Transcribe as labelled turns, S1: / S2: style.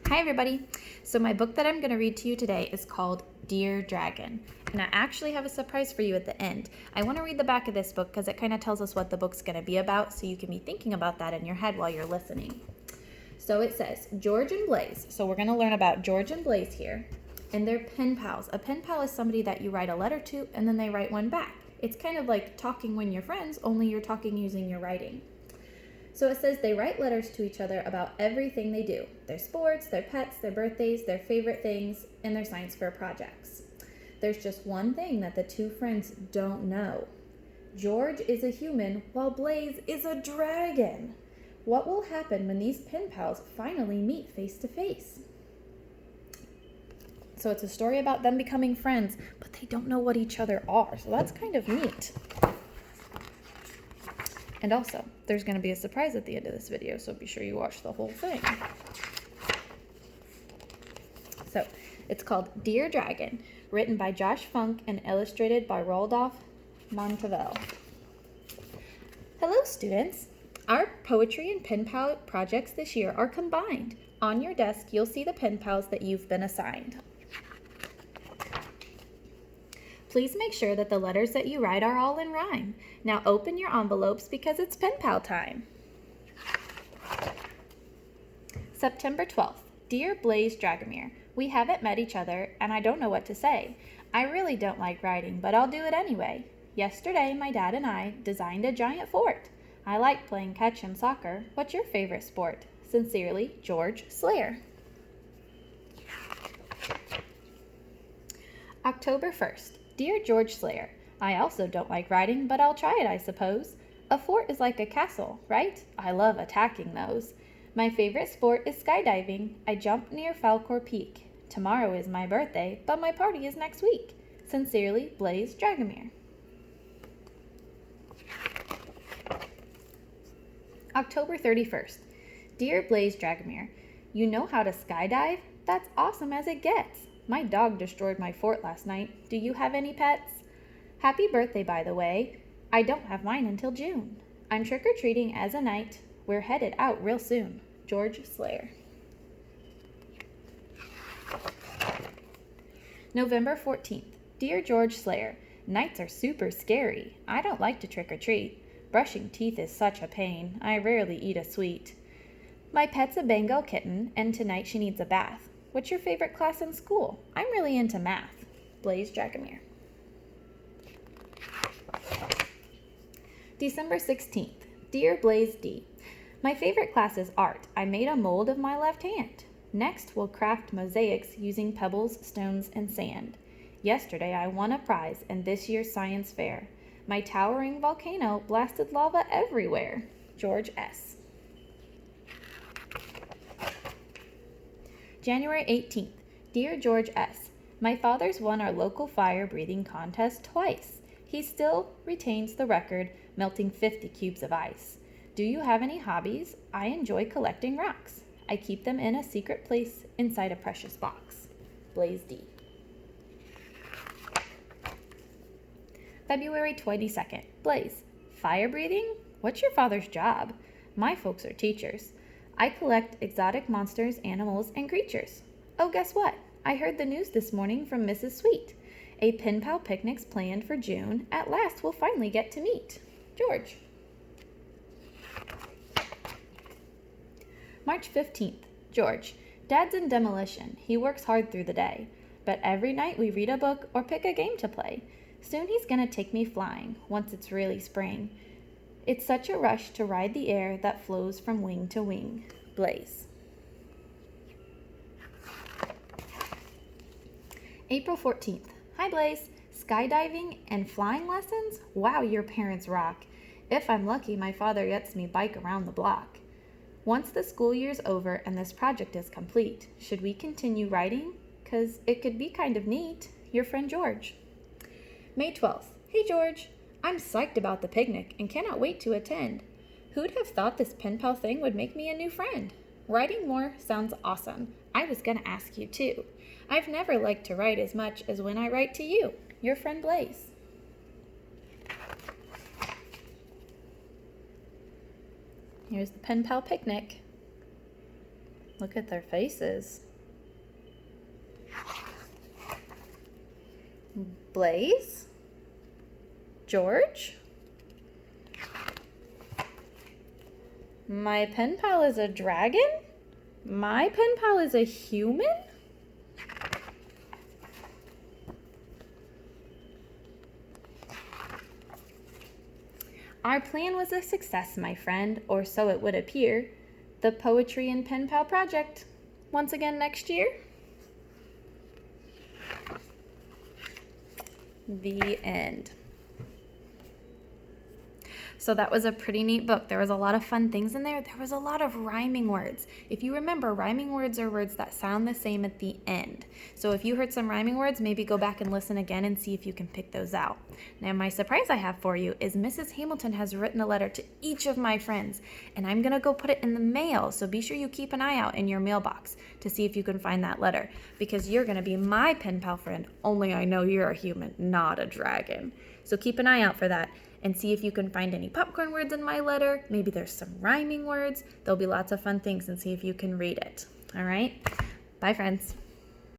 S1: Hi everybody! So my book that I'm going to read to you today is called Dear Dragon, and I actually have a surprise for you at the end. I want to read the back of this book because it kind of tells us what the book's going to be about, so you can be thinking about that in your head while you're listening. So it says, George and Blaze. So we're going to learn about George and Blaze here, and they're pen pals. A pen pal is somebody that you write a letter to and then they write one back. It's kind of like talking when you're friends, only you're talking using your writing. So it says they write letters to each other about everything they do, their sports, their pets, their birthdays, their favorite things, and their science fair projects. There's just one thing that the two friends don't know. George is a human while Blaze is a dragon. What will happen when these pen pals finally meet face to face? So it's a story about them becoming friends, but they don't know what each other are, so that's kind of neat. And also, there's going to be a surprise at the end of this video, so be sure you watch the whole thing. So, it's called Dear Dragon, written by Josh Funk and illustrated by Rolf Montevel. Hello, students! Our poetry and pen pal projects this year are combined. On your desk, you'll see the pen pals that you've been assigned. Please make sure that the letters that you write are all in rhyme. Now open your envelopes because it's pen pal time. September 12th. Dear Blaze Dragomir, we haven't met each other and I don't know what to say. I really don't like writing, but I'll do it anyway. Yesterday, my dad and I designed a giant fort. I like playing catch and soccer. What's your favorite sport? Sincerely, George Slayer. October 1st. Dear George Slayer, I also don't like riding, but I'll try it, I suppose. A fort is like a castle, right? I love attacking those. My favorite sport is skydiving. I jump near Falkor Peak. Tomorrow is my birthday, but my party is next week. Sincerely, Blaze Dragomir. October 31st. Dear Blaze Dragomir, you know how to skydive? That's awesome as it gets. My dog destroyed my fort last night. Do you have any pets? Happy birthday, by the way. I don't have mine until June. I'm trick-or-treating as a knight. We're headed out real soon. George Slayer. November 14th. Dear George Slayer, nights are super scary. I don't like to trick-or-treat. Brushing teeth is such a pain. I rarely eat a sweet. My pet's a Bengal kitten, and tonight she needs a bath. What's your favorite class in school? I'm really into math. Blaze Dragomir. December 16th. Dear Blaze D. My favorite class is art. I made a mold of my left hand. Next, we'll craft mosaics using pebbles, stones, and sand. Yesterday, I won a prize in this year's science fair. My towering volcano blasted lava everywhere. George S. January 18th. Dear George S., my father's won our local fire breathing contest twice. He still retains the record, melting 50 cubes of ice. Do you have any hobbies? I enjoy collecting rocks. I keep them in a secret place inside a precious box. Blaze D. February 22nd. Blaze, fire breathing? What's your father's job? My folks are teachers. I collect exotic monsters, animals, and creatures. Oh, guess what? I heard the news this morning from Mrs. Sweet. A pen pal picnic's planned for June. At last, we'll finally get to meet. George. March 15th. George. Dad's in demolition. He works hard through the day. But every night we read a book or pick a game to play. Soon he's gonna take me flying, once it's really spring. It's such a rush to ride the air that flows from wing to wing. Blaze. April 14th. Hi, Blaze. Skydiving and flying lessons? Wow, your parents rock. If I'm lucky, my father gets me bike around the block. Once the school year's over and this project is complete, should we continue writing? 'Cause it could be kind of neat. Your friend George. May 12th. Hey, George. I'm psyched about the picnic and cannot wait to attend. Who'd have thought this pen pal thing would make me a new friend? Writing more sounds awesome. I was gonna ask you too. I've never liked to write as much as when I write to you. Your friend Blaze. Here's the pen pal picnic. Look at their faces. Blaze? George? My pen pal is a dragon? My pen pal is a human? Our plan was a success, my friend, or so it would appear. The Poetry and Pen Pal Project. Once again next year. The end. So that was a pretty neat book. There was a lot of fun things in there. There was a lot of rhyming words. If you remember, rhyming words are words that sound the same at the end. So if you heard some rhyming words, maybe go back and listen again and see if you can pick those out. Now, my surprise I have for you is Mrs. Hamilton has written a letter to each of my friends, and I'm gonna go put it in the mail. So be sure you keep an eye out in your mailbox to see if you can find that letter, because you're gonna be my pen pal friend, only I know you're a human, not a dragon. So keep an eye out for that. And see if you can find any popcorn words in my letter. Maybe there's some rhyming words. There'll be lots of fun things, and see if you can read it. All right? Bye, friends.